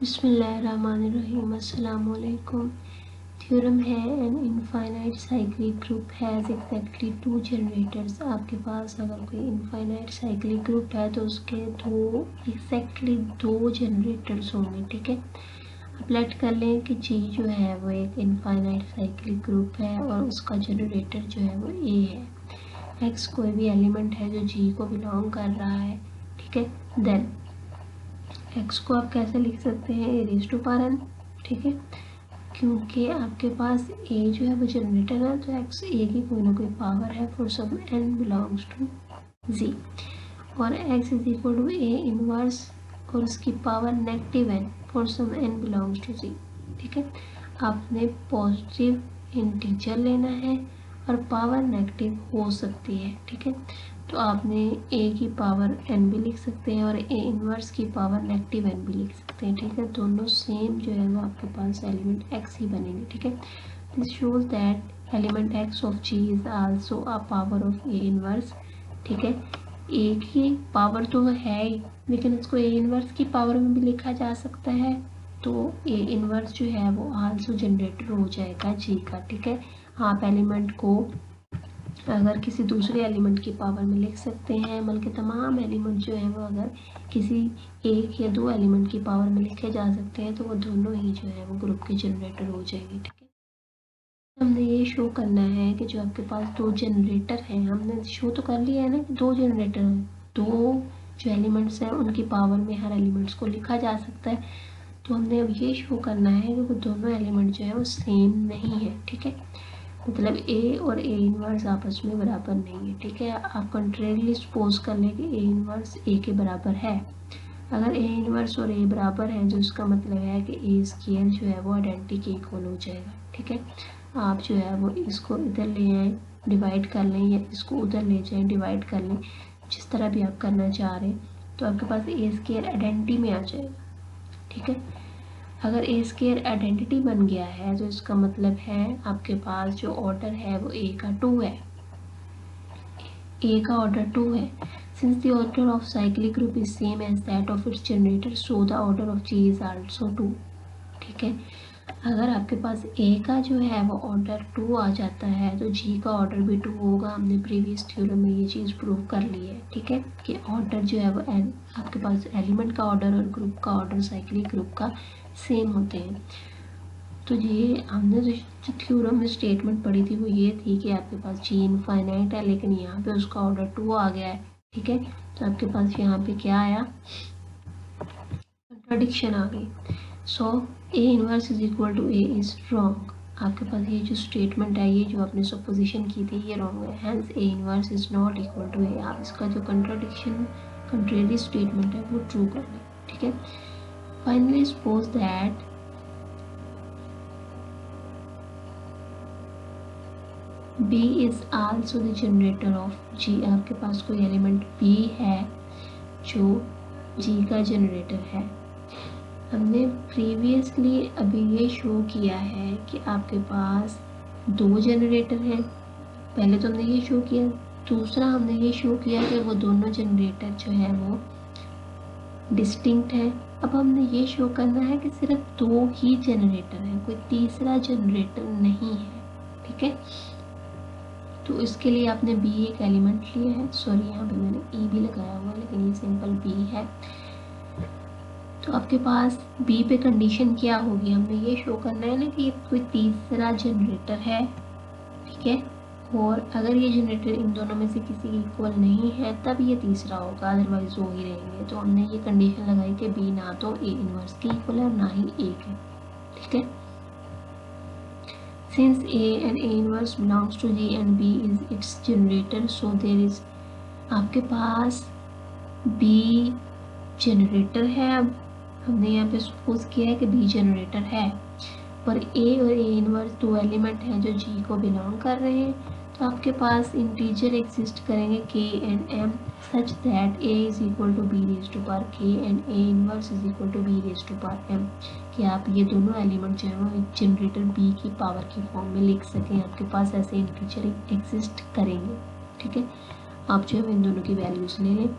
बिस्मिल्लाहिर्रहमानिर्रहीम। अस्सलामुअलैकुम। थ्योरम है an infinite cyclic group has exactly to generators. आपके पास अगर कोई इनफाइनाइट साइक्लिक ग्रुप है तो उसके एग्जैक्टली दो जनरेटर्स होंगे। ठीक है, अब लेट कर लें कि जी जो है वो एक इनफाइनाइट साइक्लिक ग्रुप है और उसका जनरेटर जो है वो ए है। एक्स कोई भी एलिमेंट है जो जी को बिलोंग कर रहा है। ठीक है, देन एक्स को आप कैसे लिख सकते हैं, ए रेज़ टू पावर एन। ठीक है, क्योंकि आपके पास ए जो है वो जनरेटर है तो एक्स ए की कोई ना कोई पावर है for some n belongs to G, और x is equal to a inverse और उसकी power negative n for some n belongs to G. ठीक है, आपने पॉजिटिव इंटीजर लेना है और पावर नेगेटिव हो सकती है। ठीक है, तो आपने ए की पावर एन भी लिख सकते हैं और ए इनवर्स की पावर नेगेटिव एन भी लिख सकते हैं। ठीक है, दोनों सेम जो है वो आपके पास एलिमेंट एक्स ही बनेंगे। ठीक है, this shows that element x of g is also a power of a inverse. ठीक है, ए की पावर तो है ही लेकिन इसको ए इनवर्स की पावर में भी लिखा जा सकता है, तो ए इनवर्स जो है वो आल्सो जनरेटर हो जाएगा जी का। ठीक है, आप एलिमेंट को अगर किसी दूसरे एलिमेंट की पावर में लिख सकते हैं, बल्कि तमाम एलिमेंट जो है वो अगर किसी एक या दो एलिमेंट की पावर में लिखे जा सकते हैं तो वो दोनों ही जो है वो ग्रुप के जनरेटर हो जाएंगे। ठीक है, हमने ये शो करना है कि जो आपके पास दो जनरेटर हैं, हमने शो तो कर लिया है ना कि दो जनरेटर हैं, दो जो एलिमेंट्स हैं उनकी पावर में हर एलिमेंट्स को लिखा जा सकता है। तो हमने अब ये शो करना है कि वो दोनों एलिमेंट जो है वो सेम नहीं है। ठीक है, मतलब ए और ए इनवर्स आपस में बराबर नहीं है। ठीक है, आप कंट्रेरियली सपोज कर लें कि ए इनवर्स ए के बराबर है। अगर ए इनवर्स और ए बराबर है तो इसका मतलब है कि ए स्क्वायर जो है वो आइडेंटिटी के इक्वल हो जाएगा। ठीक है, आप जो है वो इसको इधर ले आए डिवाइड कर लें या इसको उधर ले जाएं डिवाइड कर लें, जिस तरह भी आप करना चाह रहे हैं, तो आपके पास ए स्क्वायर आइडेंटिटी में आ जाएगा। ठीक है, अगर ए स्क्वायर आइडेंटिटी बन गया है तो इसका मतलब है आपके पास जो ऑर्डर है वो ए का 2 है, ए का ऑर्डर 2 है। Since the order of cyclic group is same as that of its generator so the order of g is also 2। ठीक है, अगर आपके पास ए का जो है वो ऑर्डर 2 आ जाता है तो जी का ऑर्डर भी 2 होगा। हमने प्रीवियस थ्योरम में ये चीज़ प्रूव कर ली है। ठीक है, कि ऑर्डर जो है वो आपके पास एलिमेंट का ऑर्डर और ग्रुप का ऑर्डर साइक्लिक ग्रुप का सेम होते हैं। तो ये हमने जो थ्योरम में स्टेटमेंट पढ़ी थी वो ये थी कि आपके पास जी इनफाइनाइट है लेकिन यहाँ पे उसका ऑर्डर 2 आ गया है। ठीक है, तो आपके पास यहाँ पे क्या आया, कंट्राडिक्शन आ गई। So a inverse is equal to a is wrong. आपके पास ये जो स्टेटमेंट है, ये जो आपने सपोजिशन की थी ये रॉन्ग है, hence a inverse is not equal to a. आप इसका जो कंट्रेरी स्टेटमेंट है वो ट्रू कर लें। ठीक है, finally suppose that B is also the generator off G। आपके पास कोई एलिमेंट B है जो G का जनरेटर है। हमने प्रीवियसली अभी ये शो किया है कि आपके पास दो जनरेटर हैं। पहले तो हमने ये शो किया, दूसरा हमने ये शो किया कि वो दोनों जनरेटर जो है वो डिस्टिंक्ट है। अब हमने ये शो करना है कि सिर्फ दो ही जनरेटर हैं, कोई तीसरा जनरेटर नहीं है। ठीक है, तो इसके लिए आपने बी एक एलिमेंट लिया है, सॉरी यहाँ पे मैंने ई भी लगाया हुआ है लेकिन ये सिंपल बी है। तो आपके पास बी पे कंडीशन क्या होगी, हमने ये शो करना है ना कि कोई तीसरा जनरेटर है। ठीक है, और अगर ये जनरेटर इन दोनों में से किसी इक्वल नहीं है तब ये तीसरा होगा, अदरवाइज दो ही रहेंगे। तो हमने ये कंडीशन लगाई कि बी ना तो ए इनवर्स की इक्वल है और ना ही ए के। ठीक है, since A and A inverse belongs to G and B is its generator, so there is आपके पास B जनरेटर है। अब हमने यहाँ पे सपोज किया है कि B जनरेटर है, पर A और A इनवर्स दो एलिमेंट हैं जो G को बिलोंग कर रहे हैं। तो आपके पास इंटीजर एग्जिस्ट करेंगे K and M such that A is equal to B raised to power K and A inverse is equal to B raised to power M, कि आप ये दोनों एलिमेंट जो है वो जनरेटर B की पावर की फॉर्म में लिख सकें। आपके पास ऐसे इंटीजर एग्जिस्ट करेंगे। ठीक है, आप जो है इन दोनों की वैल्यूज ले लें।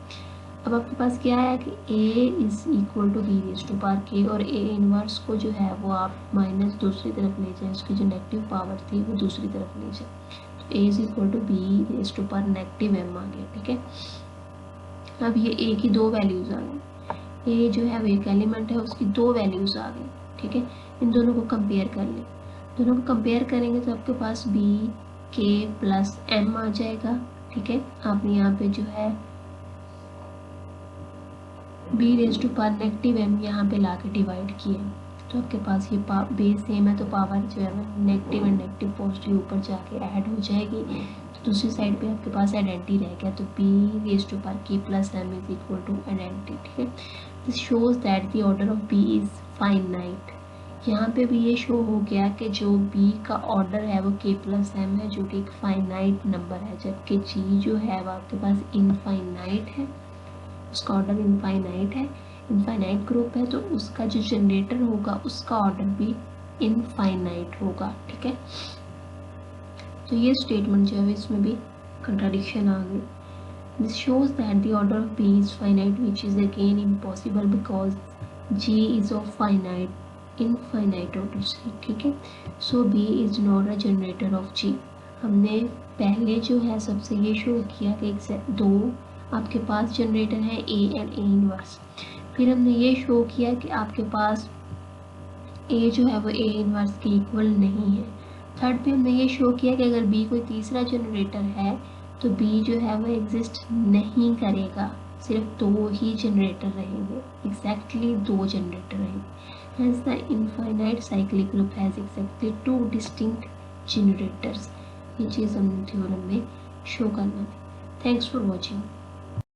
अब आपके पास क्या है कि a is equal to b raise to power k, और a इनवर्स को जो है वो आप माइनस दूसरी तरफ ले जाए, उसकी जो नेगेटिव पावर थी वो दूसरी तरफ ले जाए, तो a is equal to b raise to power negative m आ गया। ठीक है, अब ये a की दो वैल्यूज आ गई, a जो है वो एक एलिमेंट है, उसकी दो वैल्यूज आ गई। ठीक है, इन दोनों को कंपेयर कर लें, दोनों को कंपेयर करेंगे तो आपके पास b k प्लस m आ जाएगा। ठीक है, आपने यहाँ पे जो है b raise to power negative m यहाँ पे ला के डिवाइड किया, तो आपके पास ये बेस सेम है तो पावर जो है नेगेटिव एंड नेगेटिव पॉजिटिव ऊपर जाके ऐड हो जाएगी, तो दूसरी साइड पे आपके पास आइडेंटिटी रह गया, तो b raise to power k plus m is equal to identity. ठीक है, this shows that the order of b is finite. यहाँ पे भी ये शो हो गया कि जो b का ऑर्डर है वो k प्लस m है, जो कि एक फाइनाइट नंबर है, जबकि g जो है वो आपके पास इनफाइनाइट है, उसका ऑर्डर इनफाइनाइट है, इनफाइनाइट ग्रुप है, तो उसका जो जनरेटर होगा उसका ऑर्डर भी इनफाइनाइट होगा। ठीक है, तो ये स्टेटमेंट जो है इसमें भी कंट्राडिक्शन आ गई। This shows that the order of b is finite which is again impossible because g is of finite infinite order से। ठीक है, सो b is not a generator off g। हमने पहले जो है सबसे ये शो किया कि एक से दो आपके पास जनरेटर है a एंड a इनवर्स, फिर हमने ये शो किया कि आपके पास a जो है वो a इनवर्स के इक्वल नहीं है। थर्ड पे हमने ये शो किया कि अगर b कोई तीसरा जनरेटर है तो b जो है वो एग्जिस्ट नहीं करेगा, सिर्फ दो ही जनरेटर रहेंगे, एग्जैक्टली दो जनरेटर रहेंगे। Hence the infinite cyclic group has exactly two distinct generators. ये चीज़ हमने थ्योरम में शो करना है। Thanks for watching.